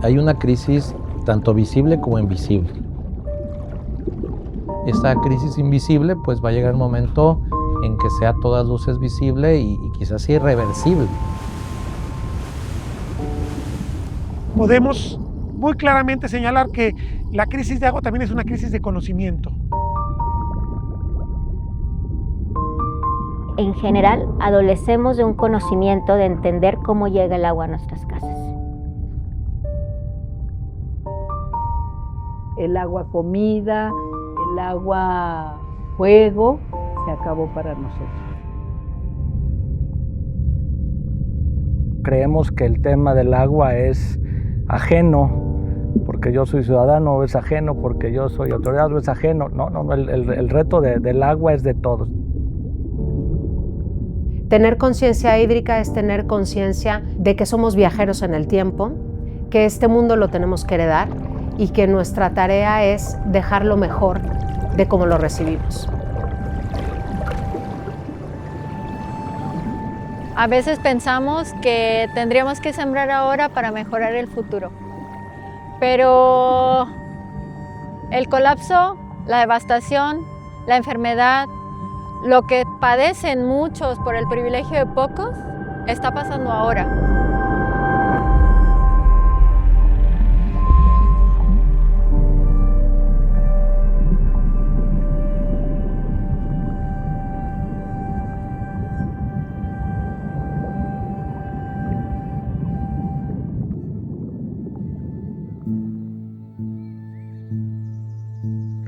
hay una crisis tanto visible como invisible. Esta crisis invisible pues va a llegar un momento en que sea a todas luces visible y quizás irreversible. Podemos muy claramente señalar que la crisis de agua también es una crisis de conocimiento. En general, adolecemos de un conocimiento de entender cómo llega el agua a nuestras casas. El agua comida, el agua fuego, se acabó para nosotros. Creemos que el tema del agua es ajeno, porque yo soy ciudadano, es ajeno, porque yo soy autoridad, es ajeno. No, el reto del agua es de todos. Tener conciencia hídrica es tener conciencia de que somos viajeros en el tiempo, que este mundo lo tenemos que heredar y que nuestra tarea es dejarlo mejor de cómo lo recibimos. A veces pensamos que tendríamos que sembrar ahora para mejorar el futuro, pero el colapso, la devastación, la enfermedad, lo que padecen muchos por el privilegio de pocos, está pasando ahora.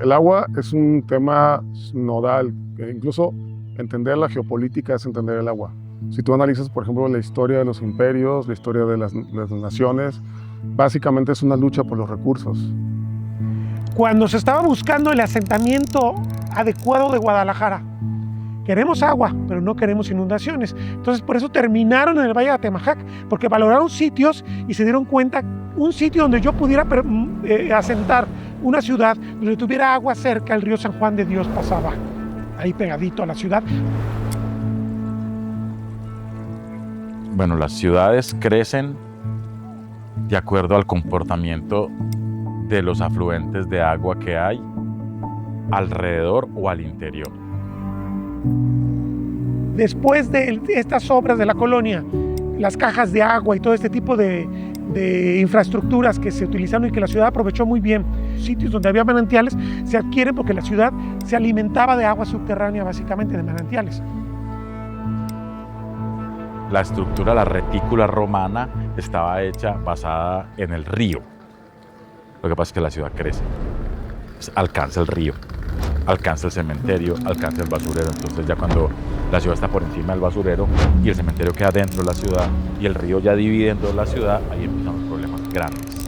El agua es un tema nodal, que incluso entender la geopolítica es entender el agua. Si tú analizas, por ejemplo, la historia de los imperios, la historia de las naciones, básicamente es una lucha por los recursos. Cuando se estaba buscando el asentamiento adecuado de Guadalajara, queremos agua, pero no queremos inundaciones. Entonces, por eso terminaron en el Valle de Atemajac, porque valoraron sitios y se dieron cuenta, un sitio donde yo pudiera asentar una ciudad, donde tuviera agua cerca, el río San Juan de Dios pasaba ahí pegadito a la ciudad. Bueno, las ciudades crecen de acuerdo al comportamiento de los afluentes de agua que hay alrededor o al interior. Después de estas obras de la colonia, las cajas de agua y todo este tipo de infraestructuras que se utilizaron y que la ciudad aprovechó muy bien, sitios donde había manantiales, se adquieren porque la ciudad se alimentaba de agua subterránea, básicamente de manantiales. La estructura, la retícula romana, estaba hecha basada en el río. Lo que pasa es que la ciudad crece, alcanza el río, alcanza el cementerio, alcanza el basurero. Entonces ya cuando la ciudad está por encima del basurero y el cementerio queda dentro de la ciudad y el río ya dividiendo la ciudad, ahí empiezan los problemas grandes.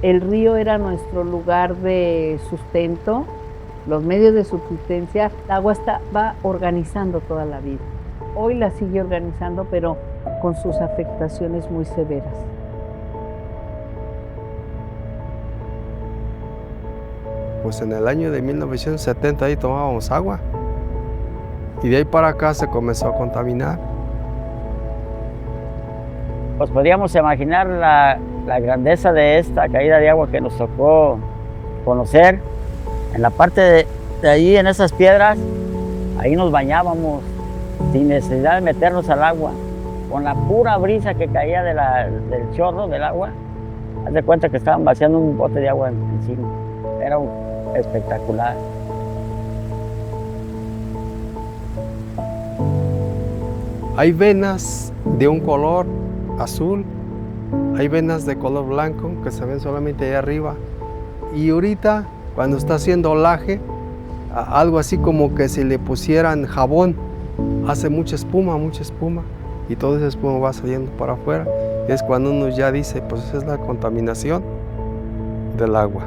El río era nuestro lugar de sustento, los medios de subsistencia. El agua va organizando toda la vida. Hoy la sigue organizando, pero con sus afectaciones muy severas. Pues en el año de 1970 ahí tomábamos agua y de ahí para acá se comenzó a contaminar. Pues podríamos imaginar la grandeza de esta caída de agua que nos tocó conocer. En la parte de ahí, en esas piedras, ahí nos bañábamos sin necesidad de meternos al agua. Con la pura brisa que caía del chorro del agua, haz de cuenta que estaban vaciando un bote de agua encima. Era espectacular. Hay venas de un color azul, hay venas de color blanco que se ven solamente ahí arriba. Y ahorita, cuando está haciendo olaje, algo así como que si le pusieran jabón, hace mucha espuma, y toda esa espuma va saliendo para afuera. Es cuando uno ya dice, pues esa es la contaminación del agua.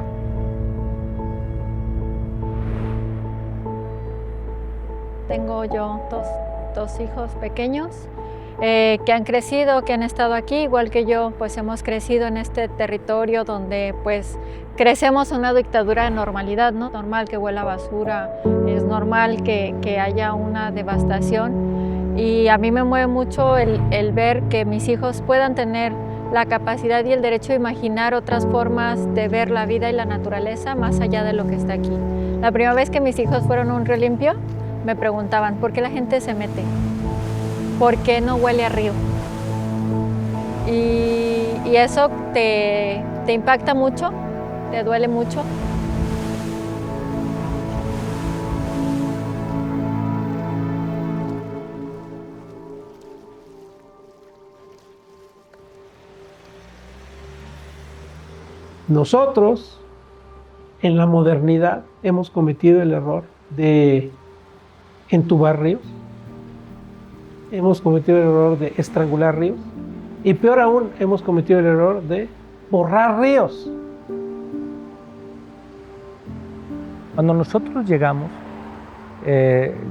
Tengo yo dos hijos pequeños que han crecido, que han estado aquí, igual que yo, pues hemos crecido en este territorio donde pues crecemos en una dictadura de normalidad, ¿no? Normal que huela a basura, es normal que haya una devastación, y a mí me mueve mucho el ver que mis hijos puedan tener la capacidad y el derecho de imaginar otras formas de ver la vida y la naturaleza más allá de lo que está aquí. La primera vez que mis hijos fueron a un río limpio, me preguntaban, ¿por qué la gente se mete? ¿Por qué no huele a río? Y eso te impacta mucho, te duele mucho. Nosotros, en la modernidad, hemos cometido el error de entubar ríos, hemos cometido el error de estrangular ríos, y peor aún, hemos cometido el error de borrar ríos. Cuando nosotros llegamos,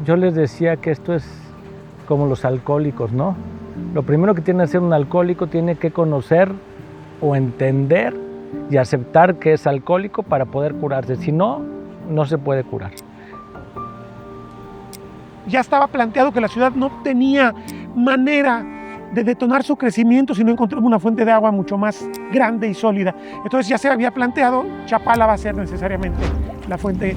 yo les decía que esto es como los alcohólicos, ¿no? Lo primero que tiene que hacer un alcohólico tiene que conocer o entender y aceptar que es alcohólico para poder curarse. Si no, no se puede curar. Ya estaba planteado que la ciudad no tenía manera de detonar su crecimiento si no encontramos una fuente de agua mucho más grande y sólida. Entonces ya se había planteado, Chapala va a ser necesariamente la fuente.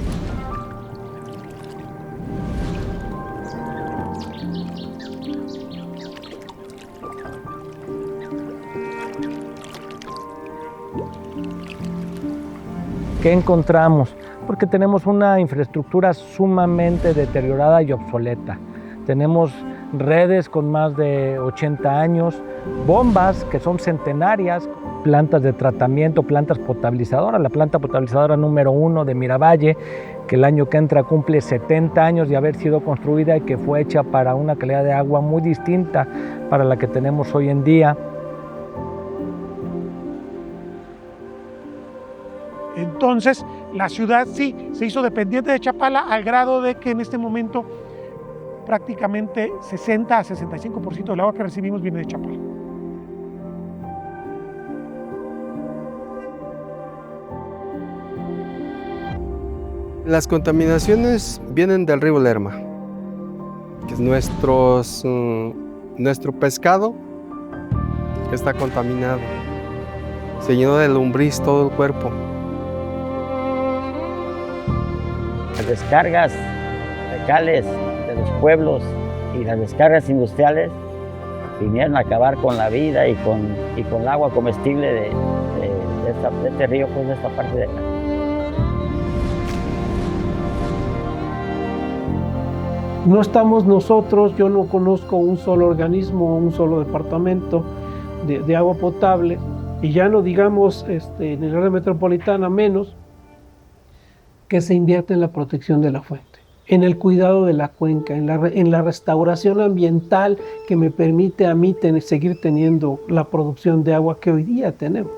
¿Qué encontramos? Porque tenemos una infraestructura sumamente deteriorada y obsoleta. Tenemos redes con más de 80 años, bombas que son centenarias, plantas de tratamiento, plantas potabilizadoras. La planta potabilizadora número 1 de Miravalle, que el año que entra cumple 70 años de haber sido construida y que fue hecha para una calidad de agua muy distinta para la que tenemos hoy en día. Entonces, la ciudad sí se hizo dependiente de Chapala al grado de que en este momento prácticamente 60 a 65% del agua que recibimos viene de Chapala. Las contaminaciones vienen del río Lerma, que es nuestro pescado que está contaminado. Se llenó de lombriz todo el cuerpo. Las descargas fecales de los pueblos y las descargas industriales vinieron a acabar con la vida y con el agua comestible de este río, pues de esta parte de acá. No estamos nosotros, yo no conozco un solo organismo, un solo departamento de agua potable, y ya no digamos en el área metropolitana menos, que se invierte en la protección de la fuente, en el cuidado de la cuenca, en la restauración ambiental que me permite a mí seguir teniendo la producción de agua que hoy día tenemos.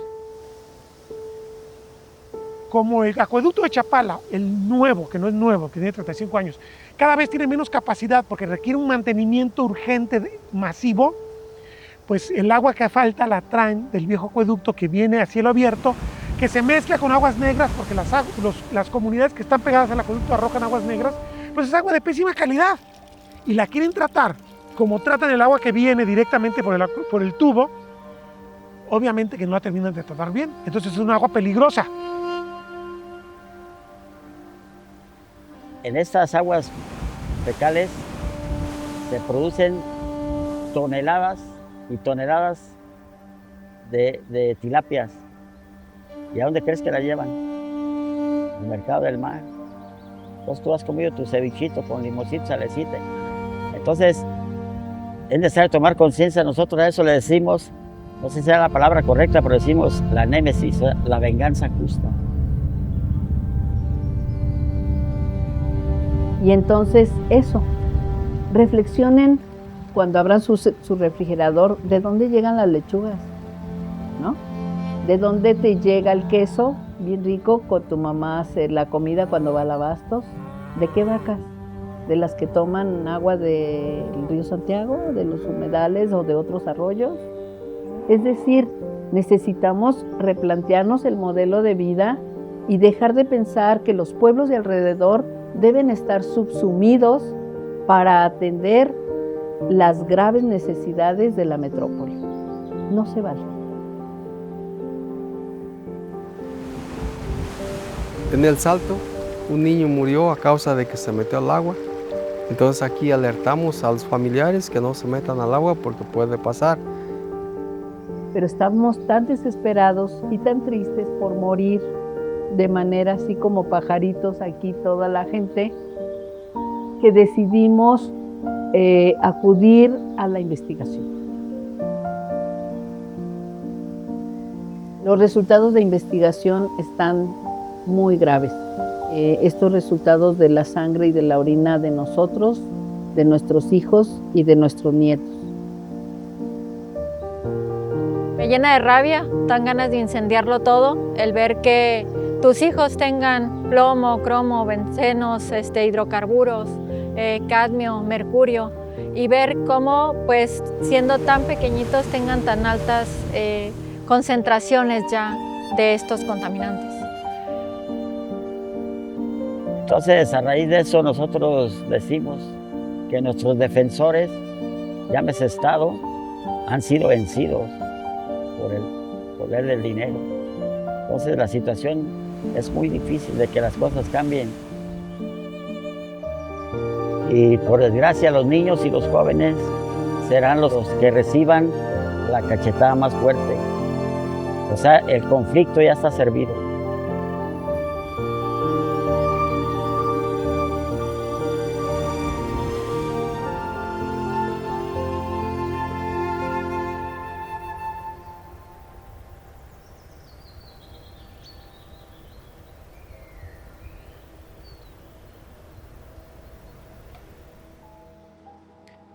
Como el acueducto de Chapala, el nuevo, que no es nuevo, que tiene 35 años, cada vez tiene menos capacidad porque requiere un mantenimiento urgente, masivo, pues el agua que falta la traen del viejo acueducto que viene a cielo abierto, que se mezcla con aguas negras, porque las comunidades que están pegadas al acueducto arrojan aguas negras, pues es agua de pésima calidad. Y la quieren tratar como tratan el agua que viene directamente por el tubo, obviamente que no la terminan de tratar bien. Entonces es una agua peligrosa. En estas aguas fecales se producen toneladas y toneladas de tilapias. ¿Y a dónde crees que la llevan? Al mercado del mar. Entonces tú has comido tu cevichito con limoncito, salecita. Entonces es necesario tomar conciencia. Nosotros a eso le decimos, no sé si sea la palabra correcta, pero decimos la némesis, la venganza justa. Y entonces eso, reflexionen cuando abran su refrigerador, ¿de dónde llegan las lechugas? ¿No? ¿De dónde te llega el queso? Bien rico, con tu mamá hace la comida cuando va al Abastos. ¿De qué vacas? ¿De las que toman agua del río Santiago, de los humedales o de otros arroyos? Es decir, necesitamos replantearnos el modelo de vida y dejar de pensar que los pueblos de alrededor deben estar subsumidos para atender las graves necesidades de la metrópoli. No se vale. En El Salto, un niño murió a causa de que se metió al agua. Entonces aquí alertamos a los familiares que no se metan al agua porque puede pasar. Pero estamos tan desesperados y tan tristes por morir de manera así como pajaritos aquí toda la gente, que decidimos acudir a la investigación. Los resultados de investigación están muy graves. Estos resultados de la sangre y de la orina de nosotros, de nuestros hijos y de nuestros nietos. Me llena de rabia, dan ganas de incendiarlo todo, el ver que tus hijos tengan plomo, cromo, bencenos, hidrocarburos, cadmio, mercurio, y ver cómo, pues, siendo tan pequeñitos, tengan tan altas concentraciones ya de estos contaminantes. Entonces, a raíz de eso, nosotros decimos que nuestros defensores, llámese Estado, han sido vencidos por el poder del dinero. Entonces, la situación es muy difícil de que las cosas cambien. Y por desgracia, los niños y los jóvenes serán los que reciban la cachetada más fuerte. O sea, el conflicto ya está servido.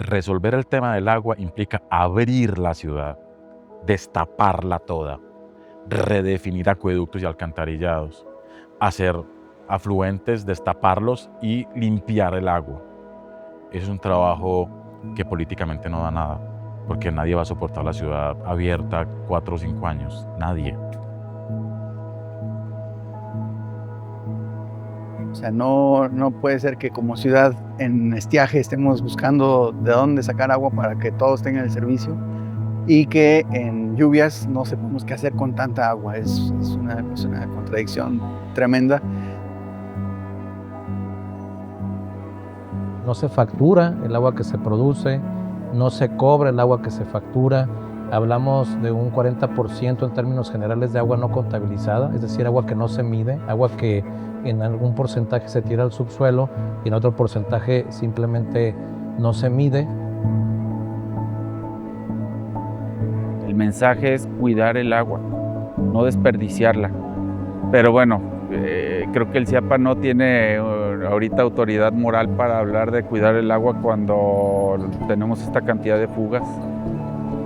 Resolver el tema del agua implica abrir la ciudad, destaparla toda, redefinir acueductos y alcantarillados, hacer afluentes, destaparlos y limpiar el agua. Es un trabajo que políticamente no da nada, porque nadie va a soportar la ciudad abierta 4 o 5 años, nadie. O sea, no puede ser que como ciudad en estiaje estemos buscando de dónde sacar agua para que todos tengan el servicio y que en lluvias no sepamos qué hacer con tanta agua. Es una contradicción tremenda. No se factura el agua que se produce, no se cobra el agua que se factura. Hablamos de un 40% en términos generales de agua no contabilizada, es decir, agua que no se mide, agua que en algún porcentaje se tira al subsuelo y en otro porcentaje simplemente no se mide. El mensaje es cuidar el agua, no desperdiciarla. Pero bueno, creo que el CIAPA no tiene ahorita autoridad moral para hablar de cuidar el agua cuando tenemos esta cantidad de fugas.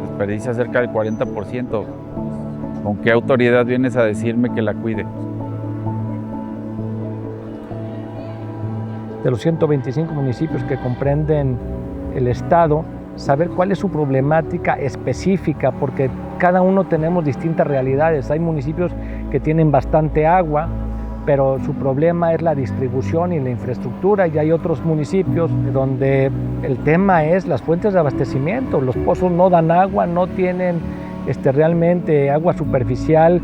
Desperdicia cerca del 40%. ¿Con qué autoridad vienes a decirme que la cuide? De los 125 municipios que comprenden el Estado, saber cuál es su problemática específica, porque cada uno tenemos distintas realidades. Hay municipios que tienen bastante agua, pero su problema es la distribución y la infraestructura, y hay otros municipios donde el tema es las fuentes de abastecimiento. Los pozos no dan agua, no tienen realmente agua superficial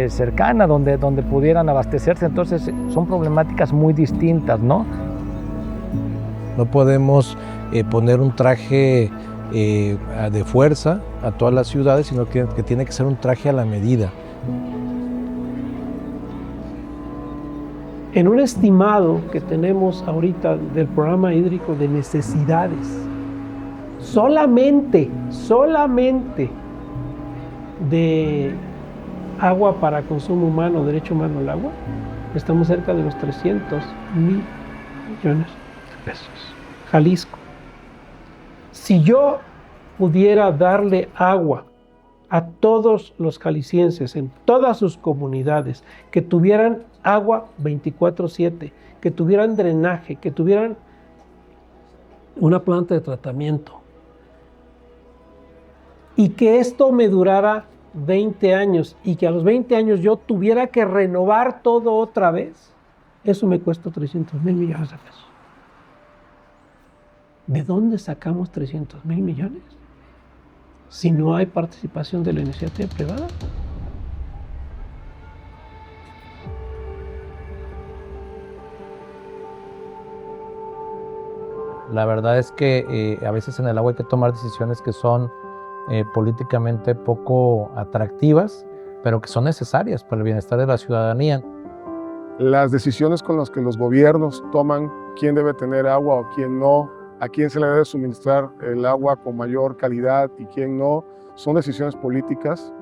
cercana donde pudieran abastecerse. Entonces son problemáticas muy distintas, ¿no? No podemos poner un traje de fuerza a todas las ciudades, sino que tiene que ser un traje a la medida. En un estimado que tenemos ahorita del programa hídrico de necesidades, solamente de agua para consumo humano, derecho humano al agua, estamos cerca de los 300,000 millones de pesos. Jalisco, Si yo pudiera darle agua a todos los jaliscienses, en todas sus comunidades, que tuvieran agua 24/7, que tuvieran drenaje, que tuvieran una planta de tratamiento, y que esto me durara 20 años, y que a los 20 años yo tuviera que renovar todo otra vez, eso me cuesta 300,000 millones de pesos. ¿De dónde sacamos 300,000 millones? Si no hay participación de la iniciativa privada. La verdad es que a veces en el agua hay que tomar decisiones que son políticamente poco atractivas, pero que son necesarias para el bienestar de la ciudadanía. Las decisiones con las que los gobiernos toman quién debe tener agua o quién no, a quién se le debe suministrar el agua con mayor calidad y quién no, son decisiones políticas.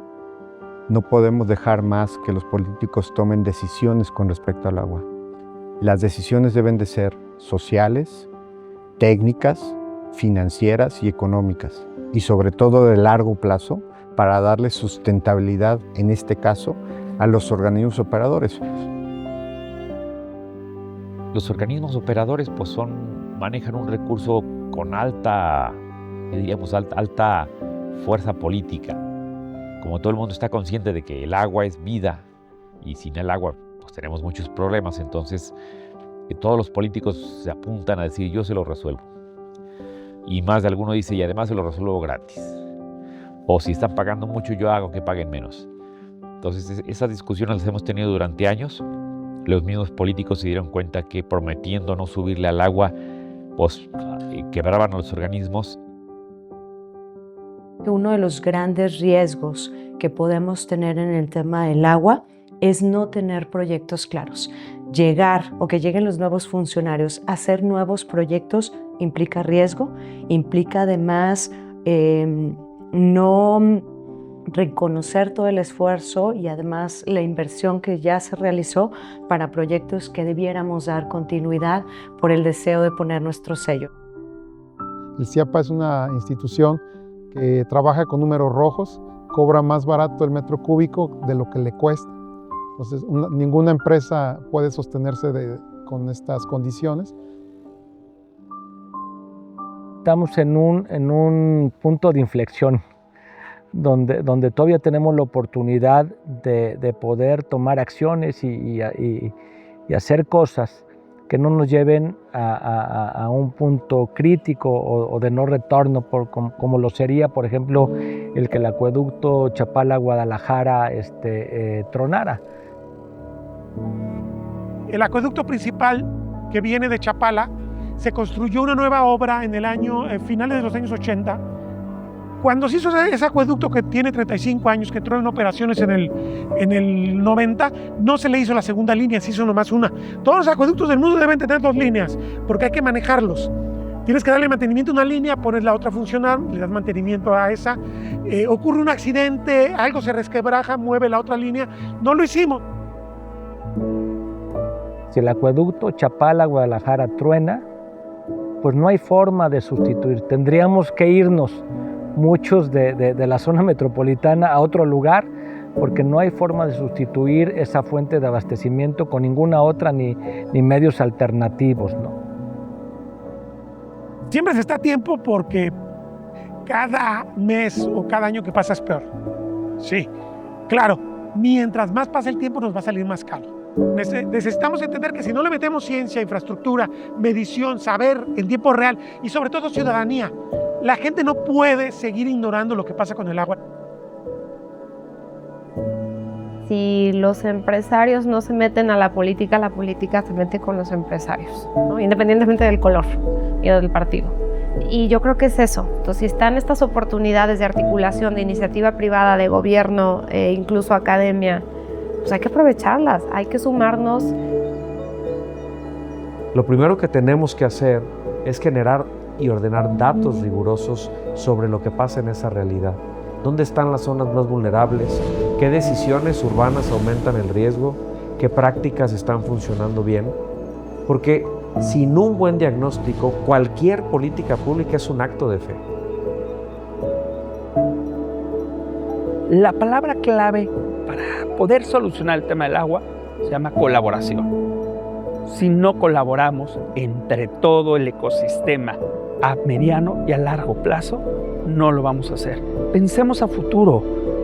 No podemos dejar más que los políticos tomen decisiones con respecto al agua. Las decisiones deben de ser sociales, técnicas, financieras y económicas, y sobre todo de largo plazo, para darle sustentabilidad, en este caso, a los organismos operadores. Los organismos operadores pues manejan un recurso con alta fuerza política. Como todo el mundo está consciente de que el agua es vida y sin el agua pues tenemos muchos problemas, entonces todos los políticos se apuntan a decir yo se lo resuelvo. Y más de alguno dice y además se lo resuelvo gratis. O si están pagando mucho yo hago que paguen menos. Entonces esas discusiones las hemos tenido durante años. Los mismos políticos se dieron cuenta que prometiendo no subirle al agua, pues quebraban a los organismos. Uno de los grandes riesgos que podemos tener en el tema del agua es no tener proyectos claros. Llegar o que lleguen los nuevos funcionarios a hacer nuevos proyectos implica riesgo, implica además no reconocer todo el esfuerzo y además la inversión que ya se realizó para proyectos que debiéramos dar continuidad por el deseo de poner nuestro sello. El CIAPA es una institución que trabaja con números rojos, cobra más barato el metro cúbico de lo que le cuesta. Entonces, ninguna empresa puede sostenerse con estas condiciones. Estamos en un punto de inflexión donde todavía tenemos la oportunidad de poder tomar acciones y hacer cosas que no nos lleven a un punto crítico o de no retorno, como lo sería, por ejemplo, el que el acueducto Chapala-Guadalajara tronara. El acueducto principal que viene de Chapala, se construyó una nueva obra en el finales de los años 80. Cuando se hizo ese acueducto que tiene 35 años, que entró en operaciones en el 90, no se le hizo la segunda línea, se hizo nomás una. Todos los acueductos del mundo deben tener 2 líneas, porque hay que manejarlos. Tienes que darle mantenimiento a una línea, pones la otra a funcionar, le das mantenimiento a esa. Ocurre un accidente, algo se resquebraja, mueve la otra línea. No lo hicimos. Si el acueducto Chapala-Guadalajara truena, pues no hay forma de sustituir. Tendríamos que irnos muchos de la zona metropolitana a otro lugar, porque no hay forma de sustituir esa fuente de abastecimiento con ninguna otra ni medios alternativos, ¿no? Siempre se está a tiempo porque cada mes o cada año que pasa es peor. Sí, claro, mientras más pasa el tiempo nos va a salir más caro. Necesitamos entender que si no le metemos ciencia, infraestructura, medición, saber en tiempo real y sobre todo ciudadanía, la gente no puede seguir ignorando lo que pasa con el agua. Si los empresarios no se meten a la política se mete con los empresarios, ¿no? Independientemente del color y del partido. Y yo creo que es eso. Entonces, si están estas oportunidades de articulación, de iniciativa privada, de gobierno, incluso academia, pues hay que aprovecharlas, hay que sumarnos. Lo primero que tenemos que hacer es generar y ordenar datos rigurosos sobre lo que pasa en esa realidad. ¿Dónde están las zonas más vulnerables? ¿Qué decisiones urbanas aumentan el riesgo? ¿Qué prácticas están funcionando bien? Porque Sin un buen diagnóstico, cualquier política pública es un acto de fe. La palabra clave para poder solucionar el tema del agua se llama colaboración. Si no colaboramos entre todo el ecosistema a mediano y a largo plazo, no lo vamos a hacer. Pensemos a futuro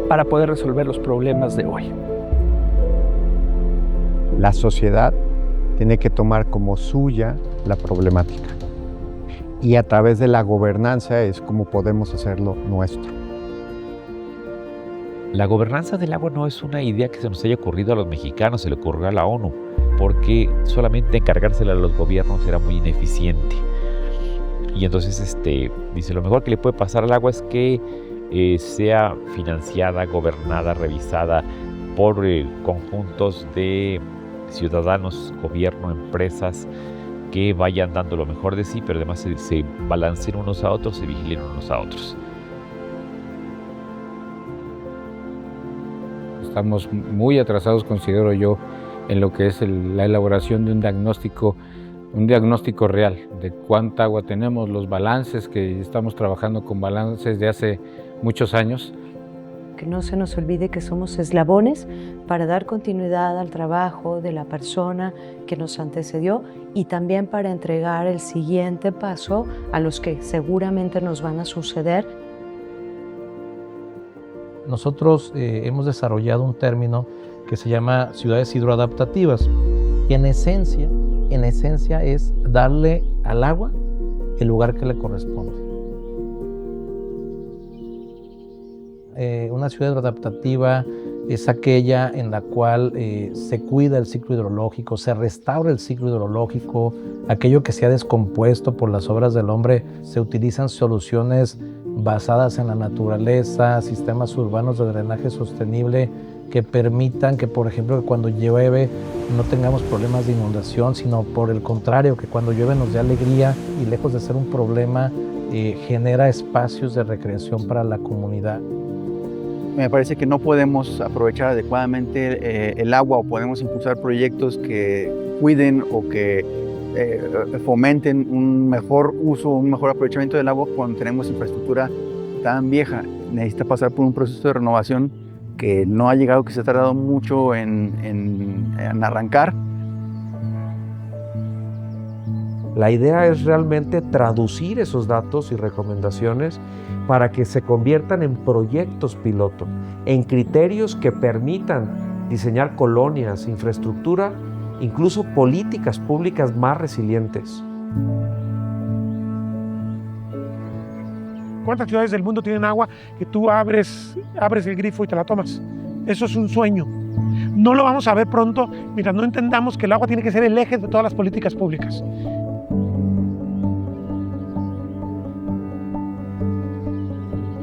para poder resolver los problemas de hoy. La sociedad tiene que tomar como suya la problemática. Y a través de la gobernanza es como podemos hacerlo nuestro. La gobernanza del agua no es una idea que se nos haya ocurrido a los mexicanos, se le ocurrió a la ONU, porque solamente encargársela a los gobiernos era muy ineficiente. Y entonces dice, lo mejor que le puede pasar al agua es que sea financiada, gobernada, revisada por conjuntos de ciudadanos, gobierno, empresas, que vayan dando lo mejor de sí, pero además se balanceen unos a otros, se vigilen unos a otros. Estamos muy atrasados, considero yo, en lo que es la elaboración de un diagnóstico real de cuánta agua tenemos, los balances, que estamos trabajando con balances de hace muchos años. Que no se nos olvide que somos eslabones para dar continuidad al trabajo de la persona que nos antecedió y también para entregar el siguiente paso a los que seguramente nos van a suceder. Nosotros hemos desarrollado un término que se llama ciudades hidroadaptativas y en esencia es darle al agua el lugar que le corresponde. Una ciudad hidroadaptativa es aquella en la cual se cuida el ciclo hidrológico, se restaura el ciclo hidrológico, aquello que se ha descompuesto por las obras del hombre, se utilizan soluciones basadas en la naturaleza, sistemas urbanos de drenaje sostenible que permitan que, por ejemplo, que cuando llueve no tengamos problemas de inundación, sino por el contrario, que cuando llueve nos dé alegría y lejos de ser un problema, genera espacios de recreación para la comunidad. Me parece que no podemos aprovechar adecuadamente el agua o podemos impulsar proyectos que cuiden o que fomenten un mejor uso, un mejor aprovechamiento del agua cuando tenemos infraestructura tan vieja. Necesita pasar por un proceso de renovación que no ha llegado, que se ha tardado mucho en arrancar. La idea es realmente traducir esos datos y recomendaciones para que se conviertan en proyectos piloto, en criterios que permitan diseñar colonias, infraestructura, incluso políticas públicas más resilientes. ¿Cuántas ciudades del mundo tienen agua que tú abres el grifo y te la tomas? Eso es un sueño. No lo vamos a ver pronto mientras no entendamos que el agua tiene que ser el eje de todas las políticas públicas.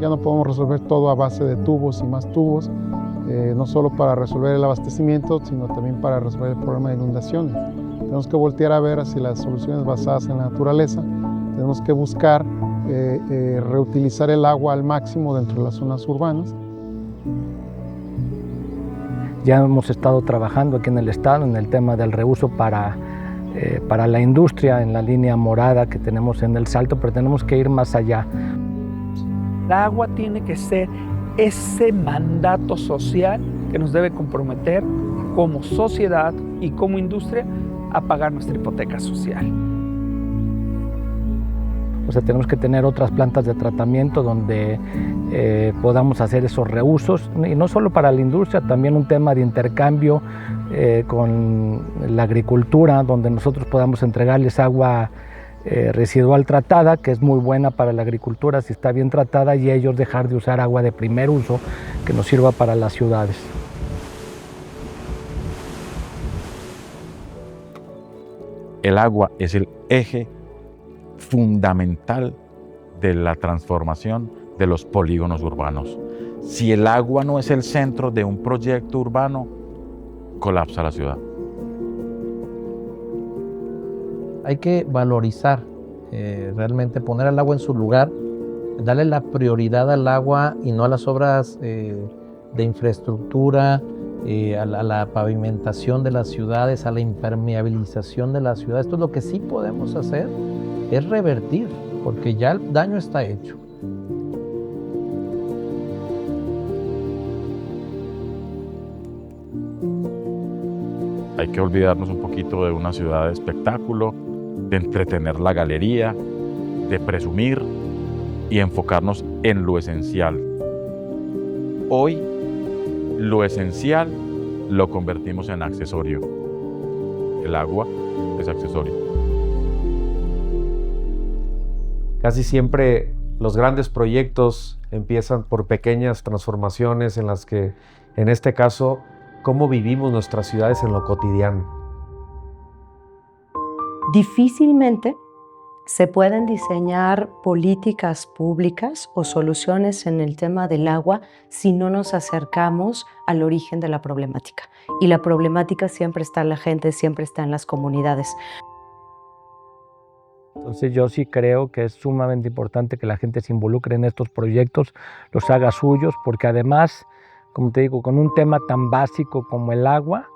Ya no podemos resolver todo a base de tubos y más tubos, no solo para resolver el abastecimiento, sino también para resolver el problema de inundaciones. Tenemos que voltear a ver hacia las soluciones basadas en la naturaleza, tenemos que buscar reutilizar el agua al máximo dentro de las zonas urbanas. Ya hemos estado trabajando aquí en el Estado en el tema del reuso para la industria, en la línea morada que tenemos en El Salto, pero tenemos que ir más allá. El agua tiene que ser ese mandato social que nos debe comprometer como sociedad y como industria a pagar nuestra hipoteca social. O sea, tenemos que tener otras plantas de tratamiento donde podamos hacer esos reusos, y no solo para la industria, también un tema de intercambio con la agricultura, donde nosotros podamos entregarles agua residual tratada, que es muy buena para la agricultura si está bien tratada, y ellos dejar de usar agua de primer uso que nos sirva para las ciudades. El agua es el eje fundamental de la transformación de los polígonos urbanos. Si el agua no es el centro de un proyecto urbano, colapsa la ciudad. Hay que valorizar, realmente poner al agua en su lugar, darle la prioridad al agua y no a las obras de infraestructura a la pavimentación de las ciudades, a la impermeabilización de las ciudades. Esto es lo que sí podemos hacer, es revertir, porque ya el daño está hecho. Hay que olvidarnos un poquito de una ciudad de espectáculo, de entretener la galería, de presumir y enfocarnos en lo esencial. Hoy, lo esencial lo convertimos en accesorio. El agua es accesorio. Casi siempre los grandes proyectos empiezan por pequeñas transformaciones en las que, en este caso, cómo vivimos nuestras ciudades en lo cotidiano. Difícilmente se pueden diseñar políticas públicas o soluciones en el tema del agua si no nos acercamos al origen de la problemática. Y la problemática siempre está en la gente, siempre está en las comunidades. Entonces yo sí creo que es sumamente importante que la gente se involucre en estos proyectos, los haga suyos, porque además, como te digo, con un tema tan básico como el agua,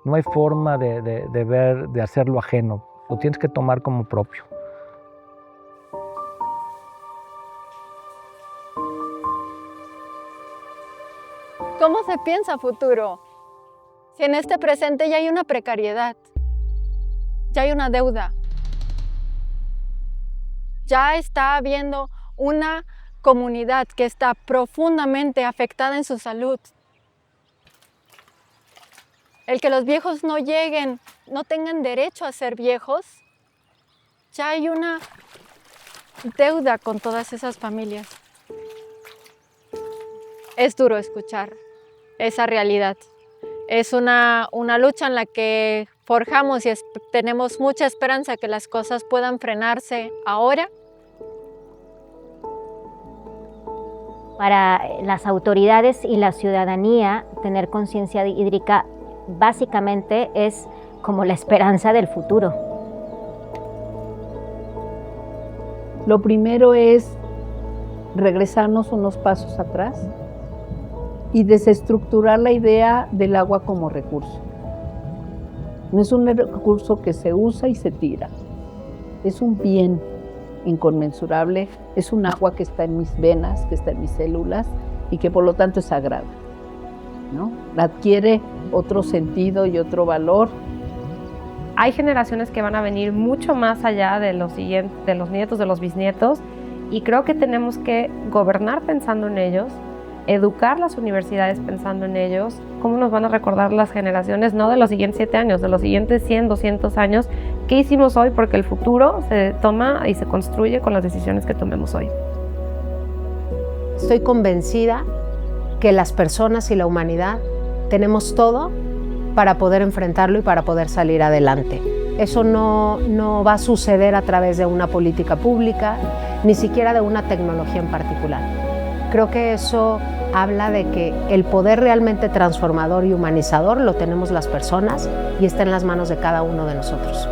no hay forma de hacerlo ajeno, lo tienes que tomar como propio. ¿Cómo se piensa futuro? Si en este presente ya hay una precariedad, ya hay una deuda, ya está habiendo una comunidad que está profundamente afectada en su salud. El que los viejos no lleguen, no tengan derecho a ser viejos, ya hay una deuda con todas esas familias. Es duro escuchar esa realidad. Es una lucha en la que forjamos y tenemos mucha esperanza que las cosas puedan frenarse ahora. Para las autoridades y la ciudadanía, tener conciencia hídrica básicamente es como la esperanza del futuro. Lo primero es regresarnos unos pasos atrás y desestructurar la idea del agua como recurso. No es un recurso que se usa y se tira, es un bien inconmensurable, es un agua que está en mis venas, que está en mis células y que por lo tanto es sagrada, ¿no? Adquiere otro sentido y otro valor. Hay generaciones que van a venir mucho más allá de los nietos, de los bisnietos, y creo que tenemos que gobernar pensando en ellos, educar las universidades pensando en ellos, cómo nos van a recordar las generaciones, no de los siguientes 7 años, de los siguientes 100, 200 años, qué hicimos hoy, porque el futuro se toma y se construye con las decisiones que tomemos hoy. Estoy convencida que las personas y la humanidad tenemos todo para poder enfrentarlo y para poder salir adelante. Eso no va a suceder a través de una política pública, ni siquiera de una tecnología en particular. Creo que eso habla de que el poder realmente transformador y humanizador lo tenemos las personas y está en las manos de cada uno de nosotros.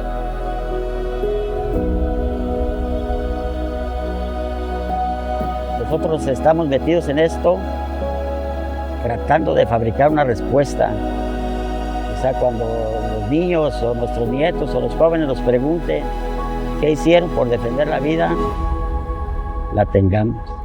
Nosotros estamos metidos en esto, tratando de fabricar una respuesta. O sea, cuando los niños o nuestros nietos o los jóvenes nos pregunten qué hicieron por defender la vida, la tengamos.